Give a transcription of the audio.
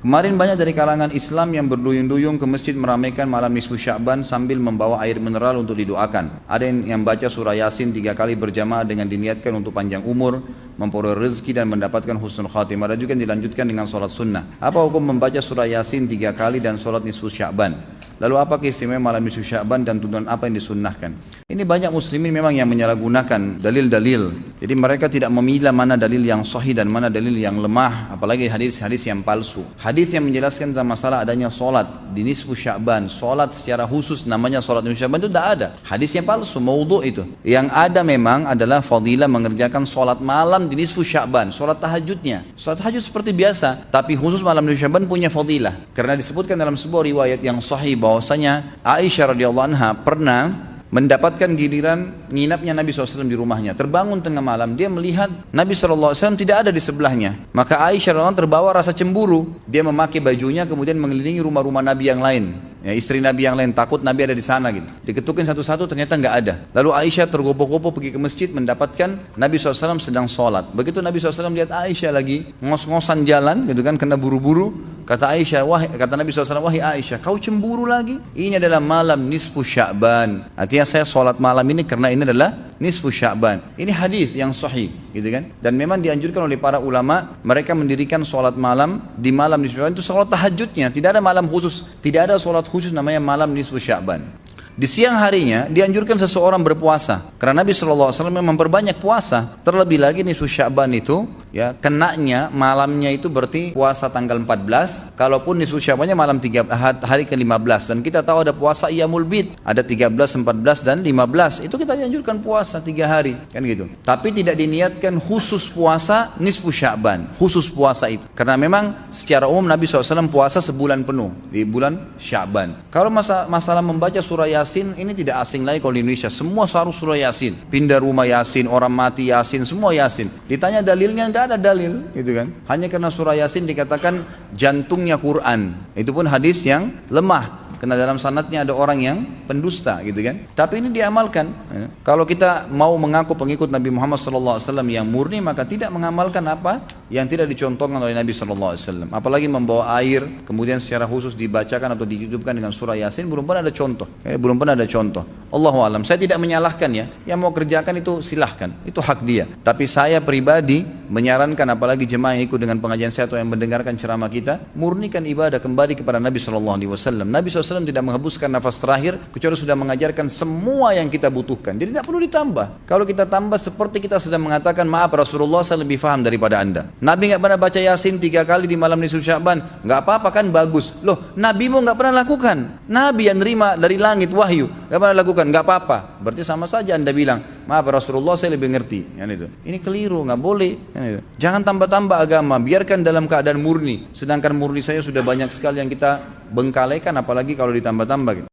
Kemarin banyak dari kalangan Islam yang berduyun-duyung ke masjid meramaikan malam nisfu Sya'ban sambil membawa air mineral untuk didoakan. Ada yang baca surah Yasin 3 kali berjamaah dengan diniatkan untuk panjang umur, memperoleh rezeki dan mendapatkan husnul khatimah. Ada juga yang dilanjutkan dengan sholat sunnah. Apa hukum membaca surah Yasin 3 kali dan sholat nisfu Sya'ban? Lalu apa keistimewaan malam nisfu Sya'ban dan tuntunan apa yang disunnahkan? Ini banyak muslimin memang yang menyalahgunakan dalil-dalil. Jadi mereka tidak memilah mana dalil yang sahih dan mana dalil yang lemah, apalagi hadis-hadis yang palsu. Hadis yang menjelaskan tentang masalah adanya solat di nisfu Sya'ban, solat secara khusus namanya solat nisfu Sya'ban itu tidak ada. Hadisnya palsu, maudhu itu. Yang ada memang adalah fadilah mengerjakan solat malam di nisfu Sya'ban, solat tahajudnya. Solat tahajud seperti biasa, tapi khusus malam nisfu Sya'ban punya fadilah. Karena disebutkan dalam sebuah riwayat yang sahih bahwasanya Aisyah radhiyallahu anha pernah mendapatkan giliran nginapnya Nabi SAW di rumahnya. Terbangun tengah malam, dia melihat Nabi SAW tidak ada di sebelahnya. Maka Aisyah radhiyallahu anha terbawa rasa cemburu. Dia memakai bajunya kemudian mengelilingi rumah-rumah Nabi yang lain. Ya, istri Nabi yang lain takut Nabi ada di sana gitu. Diketukin satu-satu ternyata nggak ada. Lalu Aisyah tergopoh-gopoh pergi ke masjid mendapatkan Nabi SAW sedang sholat. Begitu Nabi SAW lihat Aisyah lagi ngos-ngosan jalan gitu kan, kena buru-buru. Kata Nabi SAW, wahai Aisyah, kau cemburu lagi? Ini adalah malam nisfu Sya'ban. Artinya saya sholat malam ini karena ini adalah nisfu Sya'ban. Ini hadis yang sahih, gitu kan? Dan memang dianjurkan oleh para ulama, mereka mendirikan sholat malam di malam nisfu Sya'ban itu sholat tahajudnya. Tidak ada malam khusus, tidak ada sholat khusus namanya malam nisfu Sya'ban. Di siang harinya dianjurkan seseorang berpuasa karena Nabi SAW memang memperbanyak puasa. Terlebih lagi nisfu Sya'ban itu ya kenanya malamnya itu berarti puasa tanggal 14. Kalaupun nisfu Sya'bannya malam hari ke-15 dan kita tahu ada puasa Iyamul Bid, ada 13, 14 dan 15. Itu kita dianjurkan puasa 3 hari kan gitu. Tapi tidak diniatkan khusus puasa nisfu Sya'ban, khusus puasa itu. Karena memang secara umum Nabi SAW puasa sebulan penuh di bulan Sya'ban. Kalau masalah membaca surah Yasin ini tidak asing lagi kalau di Indonesia. Semua harus surah Yasin, pindah rumah Yasin, orang mati Yasin, semua Yasin. Ditanya dalilnya, enggak ada dalil, gitu kan? Hanya karena surah Yasin dikatakan jantungnya Quran. Itu pun hadis yang lemah. Karena dalam sanadnya ada orang yang pendusta, gitu kan? Tapi ini diamalkan. Kalau kita mau mengaku pengikut Nabi Muhammad SAW yang murni, maka tidak mengamalkan apa yang tidak dicontohkan oleh Nabi SAW. Apalagi membawa air, kemudian secara khusus dibacakan atau dihidupkan dengan surah Yasin, belum pernah ada contoh. Belum pernah ada contoh. Allahu a'lam. Saya tidak menyalahkan ya. Yang mau kerjakan itu silahkan. Itu hak dia. Tapi saya pribadi menyarankan, apalagi jemaah yang ikut dengan pengajian saya atau yang mendengarkan ceramah kita, murnikan ibadah kembali kepada Nabi SAW. Nabi SAW tidak menghembuskan nafas terakhir kecuali sudah mengajarkan semua yang kita butuhkan. Jadi tidak perlu ditambah. Kalau kita tambah seperti kita sedang mengatakan, maaf Rasulullah saya lebih paham daripada anda. Nabi nggak pernah baca Yasin 3 kali di malam nisfu Sya'ban, nggak apa-apa kan, bagus. Loh, Nabi mau nggak pernah lakukan. Nabi yang nerima dari langit wahyu nggak pernah lakukan, nggak apa-apa. Berarti sama saja anda bilang, maaf Rasulullah saya lebih ngerti. Ini keliru, nggak boleh. Jangan tambah-tambah agama, biarkan dalam keadaan murni. Sedangkan murni saya sudah banyak sekali yang kita bengkalaikan, apalagi kalau ditambah-tambah gitu.